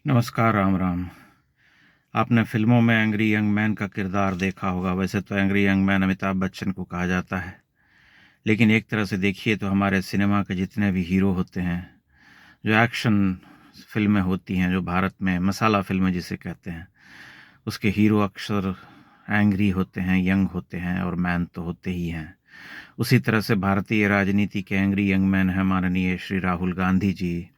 नमस्कार, राम राम। आपने फ़िल्मों में एंग्री यंग मैन का किरदार देखा होगा। वैसे तो angry young man Amitabh Bachchan को कहा जाता है, लेकिन एक तरह से देखिए तो हमारे सिनेमा के जितने भी हीरो होते हैं, जो एक्शन फ़िल्में होती हैं, जो भारत में मसाला फ़िल्में जिसे कहते हैं, उसके हीरो अक्सर एंग्री होते हैं, यंग होते हैं और मैन तो होते ही हैं। उसी तरह से भारतीय राजनीति के एंग्री यंग मैन हैं माननीय श्री राहुल गांधी जी,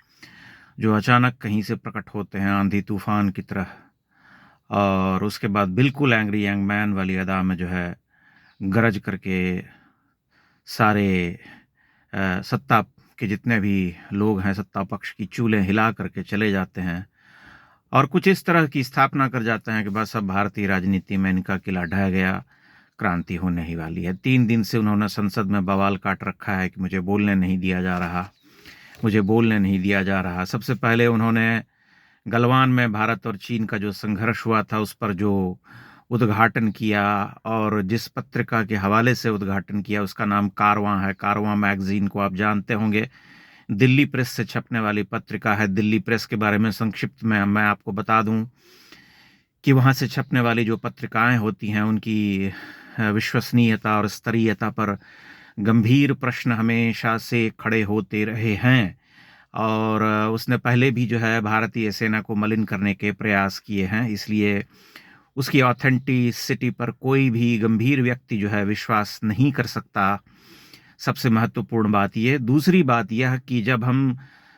जो अचानक कहीं से प्रकट होते हैं आंधी तूफ़ान की तरह, और उसके बाद बिल्कुल एंग्री यंग मैन वाली अदा में जो है गरज करके सारे सत्ता के जितने भी लोग हैं, सत्ता पक्ष की चूलें हिला करके चले जाते हैं और कुछ इस तरह की स्थापना कर जाते हैं कि बस अब भारतीय राजनीति में इनका किला ढह गया, क्रांति होने ही वाली है। 3 दिन से उन्होंने संसद में बवाल काट रखा है कि मुझे बोलने नहीं दिया जा रहा, मुझे बोलने नहीं दिया जा रहा। सबसे पहले उन्होंने गलवान में भारत और चीन का जो संघर्ष हुआ था उस पर जो उद्घाटन किया, और जिस पत्रिका के हवाले से उद्घाटन किया उसका नाम कारवां है। कारवां मैगजीन को आप जानते होंगे, दिल्ली प्रेस से छपने वाली पत्रिका है। दिल्ली प्रेस के बारे में संक्षिप्त में मैं आपको बता दूं कि वहां से छपने वाली जो पत्रिकाएं होती हैं उनकी विश्वसनीयता और स्तरीयता पर गंभीर प्रश्न हमेशा से खड़े होते रहे हैं, और उसने पहले भी जो है भारतीय सेना को मलिन करने के प्रयास किए हैं। इसलिए उसकी ऑथेंटिसिटी पर कोई भी गंभीर व्यक्ति जो है विश्वास नहीं कर सकता। सबसे महत्वपूर्ण बात ये। दूसरी बात यह कि जब हम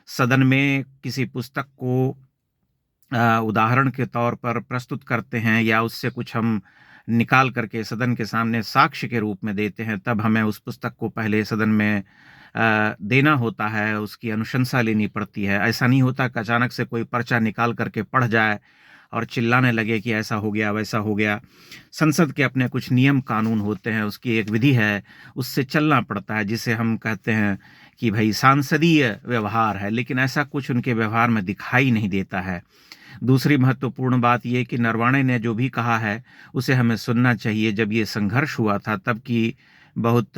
सदन में किसी पुस्तक को उदाहरण के तौर पर प्रस्तुत करते हैं या उससे कुछ हम निकाल करके सदन के सामने साक्ष्य के रूप में देते हैं, तब हमें उस पुस्तक को पहले सदन में देना होता है, उसकी अनुशंसा लेनी पड़ती है। ऐसा नहीं होता कि अचानक से कोई पर्चा निकाल करके पढ़ जाए और चिल्लाने लगे कि ऐसा हो गया, वैसा हो गया। संसद के अपने कुछ नियम कानून होते हैं, उसकी एक विधि है, उससे चलना पड़ता है, जिसे हम कहते हैं कि भाई सांसदीय व्यवहार है, लेकिन ऐसा कुछ उनके व्यवहार में दिखाई नहीं देता है। दूसरी महत्वपूर्ण बात यह कि नरवणे ने जो भी कहा है उसे हमें सुनना चाहिए। जब ये संघर्ष हुआ था तब की बहुत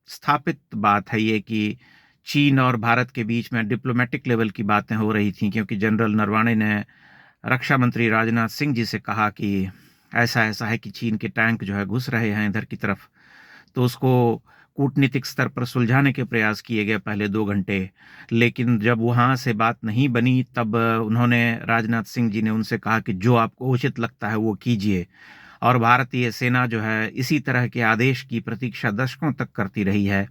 स्थापित बात है ये कि चीन और भारत के बीच में डिप्लोमेटिक लेवल की बातें हो रही थी, क्योंकि जनरल नरवणे ने रक्षा मंत्री राजनाथ सिंह जी से कहा कि ऐसा ऐसा है कि चीन के टैंक जो है घुस रहे हैं इधर की तरफ। तो उसको कूटनीतिक स्तर पर सुलझाने के प्रयास किए गए पहले 2 घंटे, लेकिन जब वहाँ से बात नहीं बनी तब उन्होंने, राजनाथ सिंह जी ने उनसे कहा कि जो आपको उचित लगता है वो कीजिए। और भारतीय सेना जो है इसी तरह के आदेश की प्रतीक्षा दशकों तक करती रही है।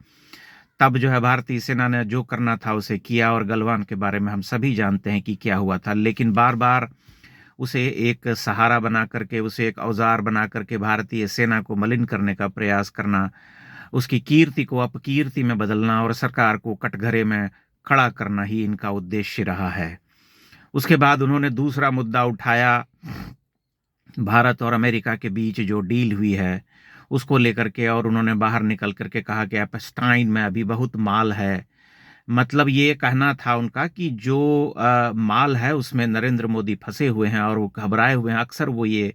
तब जो है भारतीय सेना ने जो करना था उसे किया, और गलवान के बारे में हम सभी जानते हैं कि क्या हुआ था। लेकिन बार बार उसे एक सहारा बना करके, उसे एक औजार बना करके भारतीय सेना को मलिन करने का प्रयास करना, उसकी कीर्ति को अपकीर्ति में बदलना और सरकार को कटघरे में खड़ा करना ही इनका उद्देश्य रहा है। उसके बाद उन्होंने दूसरा मुद्दा उठाया, भारत और अमेरिका के बीच जो डील हुई है उसको लेकर के, और उन्होंने बाहर निकल करके कहा कि एपस्टाइन में अभी बहुत माल है। मतलब ये कहना था उनका कि जो माल है उसमें नरेंद्र मोदी फंसे हुए हैं और वो घबराए हुए हैं। अक्सर वो ये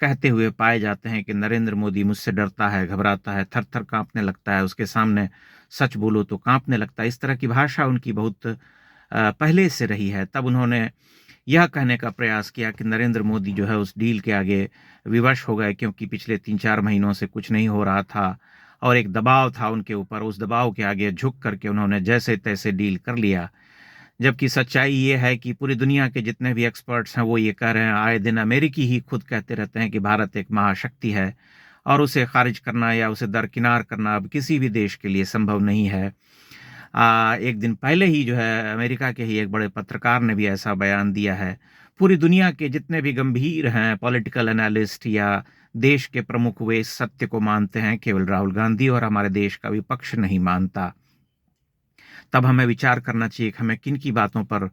कहते हुए पाए जाते हैं कि नरेंद्र मोदी मुझसे डरता है, घबराता है, थर-थर काँपने लगता है, उसके सामने सच बोलो तो काँपने लगता है। इस तरह की भाषा उनकी बहुत पहले से रही है। तब उन्होंने यह कहने का प्रयास किया कि नरेंद्र मोदी जो है उस डील के आगे विवश हो गए, क्योंकि पिछले 3-4 महीनों से कुछ नहीं हो रहा था और एक दबाव था उनके ऊपर। उस दबाव के आगे झुक करके उन्होंने जैसे-तैसे डील कर लिया। जबकि सच्चाई ये है कि पूरी दुनिया के जितने भी एक्सपर्ट्स हैं वो ये कह रहे हैं, आए दिन अमेरिकी ही खुद कहते रहते हैं कि भारत एक महाशक्ति है और उसे खारिज करना या उसे दरकिनार करना अब किसी भी देश के लिए संभव नहीं है। एक दिन पहले ही जो है अमेरिका के ही एक बड़े पत्रकार ने भी ऐसा बयान दिया है। पूरी दुनिया के जितने भी गंभीर हैं पॉलिटिकल एनालिस्ट या देश के प्रमुख, वे इस सत्य को मानते हैं, केवल राहुल गांधी और हमारे देश का विपक्ष नहीं मानता। तब हमें विचार करना चाहिए कि हमें किन की बातों पर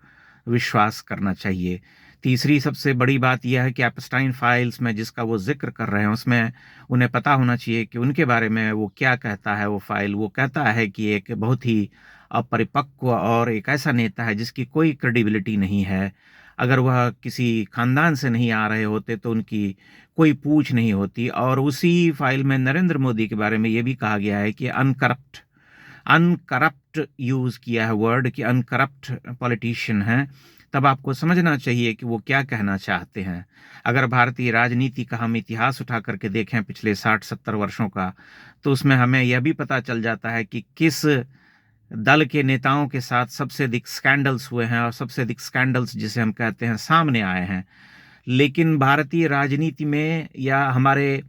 विश्वास करना चाहिए। तीसरी सबसे बड़ी बात यह है कि एपस्टाइन फाइल्स में जिसका वो ज़िक्र कर रहे हैं उसमें उन्हें पता होना चाहिए कि उनके बारे में वो क्या कहता है वो फाइल। वो कहता है कि एक बहुत ही अपरिपक्व और एक ऐसा नेता है जिसकी कोई क्रेडिबिलिटी नहीं है। अगर वह किसी खानदान से नहीं आ रहे होते तो उनकी कोई पूछ नहीं होती। और उसी फाइल में नरेंद्र मोदी के बारे में ये भी कहा गया है कि अनकरप्ट यूज़ किया है वर्ड, कि अनकरप्ट पॉलिटिशियन हैं। तब आपको समझना चाहिए कि वो क्या कहना चाहते हैं। अगर भारतीय राजनीति का हम इतिहास उठा करके देखें पिछले 60-70 वर्षों का, तो उसमें हमें यह भी पता चल जाता है कि किस दल के नेताओं के साथ सबसे अधिक स्कैंडल्स हुए हैं और सबसे अधिक स्कैंडल्स जिसे हम कहते हैं सामने आए हैं। लेकिन भारतीय राजनीति में या हमारे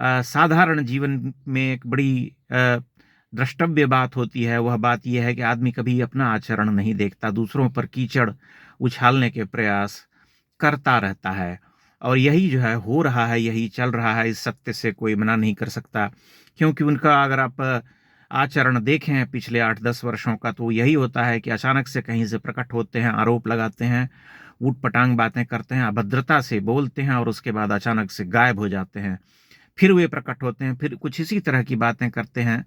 साधारण जीवन में एक बड़ी द्रष्टव्य बात होती है, वह बात यह है कि आदमी कभी अपना आचरण नहीं देखता, दूसरों पर कीचड़ उछालने के प्रयास करता रहता है। और यही जो है हो रहा है, यही चल रहा है, इस सत्य से कोई मना नहीं कर सकता। क्योंकि उनका अगर आप आचरण देखें पिछले 8-10 वर्षों का, तो यही होता है कि अचानक से कहीं से प्रकट होते हैं, आरोप लगाते हैं, ऊट-पटांग बातें करते हैं, अभद्रता से बोलते हैं और उसके बाद अचानक से गायब हो जाते हैं। फिर वे प्रकट होते हैं, फिर कुछ इसी तरह की बातें करते हैं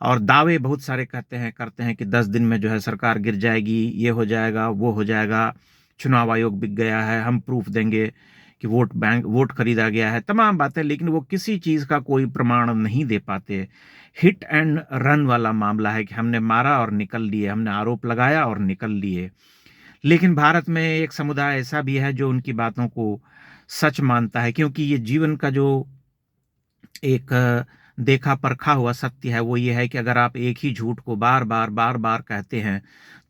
और दावे बहुत सारे करते हैं कि 10 दिन में जो है सरकार गिर जाएगी, ये हो जाएगा, वो हो जाएगा, चुनाव आयोग बिक गया है, हम प्रूफ देंगे कि वोट खरीदा गया है, तमाम बातें। लेकिन वो किसी चीज़ का कोई प्रमाण नहीं दे पाते। हिट एंड रन वाला मामला है कि हमने मारा और निकल लिए, हमने आरोप लगाया और निकल लिए। लेकिन भारत में एक समुदाय ऐसा भी है जो उनकी बातों को सच मानता है, क्योंकि ये जीवन का जो एक देखा परखा हुआ सत्य है, वो ये है कि अगर आप एक ही झूठ को बार-बार कहते हैं,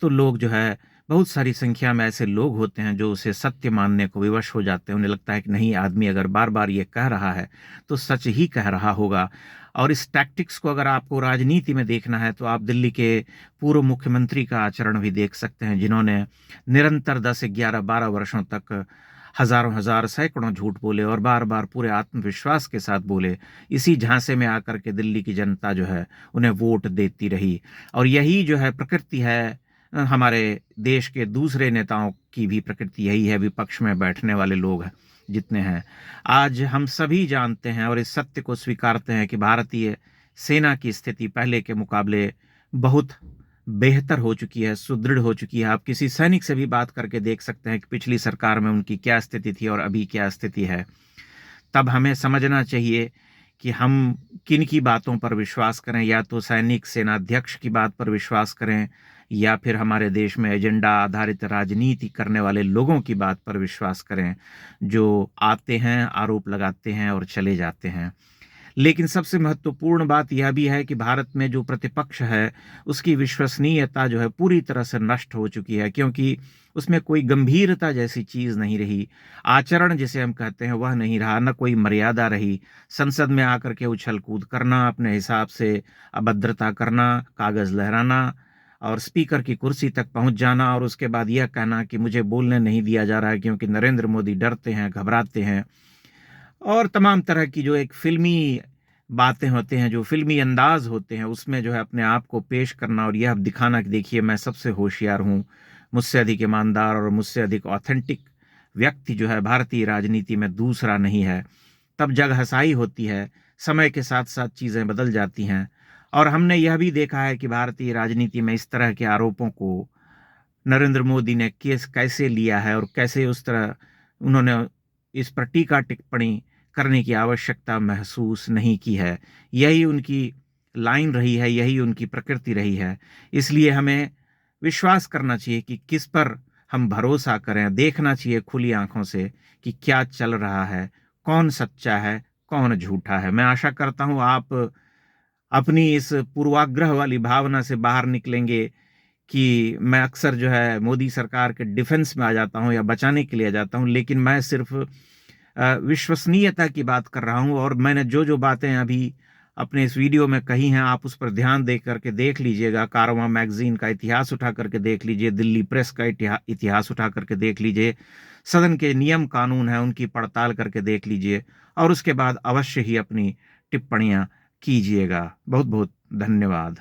तो लोग जो है बहुत सारी संख्या में ऐसे लोग होते हैं जो उसे सत्य मानने को विवश हो जाते हैं। उन्हें लगता है कि नहीं, आदमी अगर बार-बार ये कह रहा है, तो सच ही कह रहा होगा। और इस टैक्टिक्स को अगर आपको राजनीति में देखना है, तो आप दिल्ली के पूर्व मुख्यमंत्री का आचरण भी देख सकते हैं, जिन्होंने निरंतर 10, 11, 12 वर्षों तक हज़ारों हज़ार, सैकड़ों झूठ बोले और बार-बार पूरे आत्मविश्वास के साथ बोले। इसी झांसे में आकर के दिल्ली की जनता जो है, उन्हें वोट देती रही। और यही जो है प्रकृति है हमारे देश के दूसरे नेताओं की भी प्रकृति यही है, विपक्ष में बैठने वाले लोग जितने हैं। आज हम सभी जानते हैं और इस सत्य को स्वीकारते हैं कि भारतीय सेना की स्थिति पहले के मुकाबले बहुत बेहतर हो चुकी है, सुदृढ़ हो चुकी है। आप किसी सैनिक से भी बात करके देख सकते हैं कि पिछली सरकार में उनकी क्या स्थिति थी और अभी क्या स्थिति है। तब हमें समझना चाहिए कि हम किन की बातों पर विश्वास करें, या तो सैनिक सेनाध्यक्ष की बात पर विश्वास करें, या फिर हमारे देश में एजेंडा आधारित राजनीति करने वाले लोगों की बात पर विश्वास करें, जो आते हैं, आरोप लगाते हैं और चले जाते हैं। लेकिन सबसे महत्वपूर्ण बात यह भी है कि भारत में जो प्रतिपक्ष है, उसकी विश्वसनीयता जो है पूरी तरह से नष्ट हो चुकी है, क्योंकि उसमें कोई गंभीरता जैसी चीज़ नहीं रही। आचरण जिसे हम कहते हैं वह नहीं रहा, न कोई मर्यादा रही। संसद में आकर के उछल-कूद करना, अपने हिसाब से अभद्रता करना, कागज़ लहराना और स्पीकर की कुर्सी तक पहुँच जाना और उसके बाद यह कहना कि मुझे बोलने नहीं दिया जा रहा है क्योंकि नरेंद्र मोदी डरते हैं, घबराते हैं। और तमाम तरह की जो एक फ़िल्मी बातें होते हैं, जो फ़िल्मी अंदाज़ होते हैं, उसमें जो है अपने आप को पेश करना और यह दिखाना कि देखिए मैं सबसे होशियार हूँ, मुझसे अधिक ईमानदार और मुझसे अधिक ऑथेंटिक व्यक्ति जो है भारतीय राजनीति में दूसरा नहीं है। तब जग हँसाई होती है, समय के साथ-साथ चीज़ें बदल जाती हैं। और हमने यह भी देखा है कि भारतीय राजनीति में इस तरह के आरोपों को नरेंद्र मोदी ने कैसे लिया है और कैसे उस तरह उन्होंने इस पर टीका-टिप्पणी करने की आवश्यकता महसूस नहीं की है। यही उनकी लाइन रही है, यही उनकी प्रकृति रही है। इसलिए हमें विश्वास करना चाहिए कि किस पर हम भरोसा करें, देखना चाहिए खुली आँखों से कि क्या चल रहा है, कौन सच्चा है, कौन झूठा है। मैं आशा करता हूँ आप अपनी इस पूर्वाग्रह वाली भावना से बाहर निकलेंगे कि मैं अक्सर जो है मोदी सरकार के डिफेंस में आ जाता हूँ या बचाने के लिए आ जाता हूँ, लेकिन मैं सिर्फ़ विश्वसनीयता की बात कर रहा हूँ। और मैंने जो बातें अभी अपने इस वीडियो में कही हैं, आप उस पर ध्यान दे करके देख लीजिएगा। कारवां मैगज़ीन का इतिहास उठा करके देख लीजिए, दिल्ली प्रेस का इतिहास उठा करके देख लीजिए, सदन के नियम कानून हैं, उनकी पड़ताल करके देख लीजिए और उसके बाद अवश्य ही अपनी टिप्पणियाँ कीजिएगा। बहुत-बहुत धन्यवाद।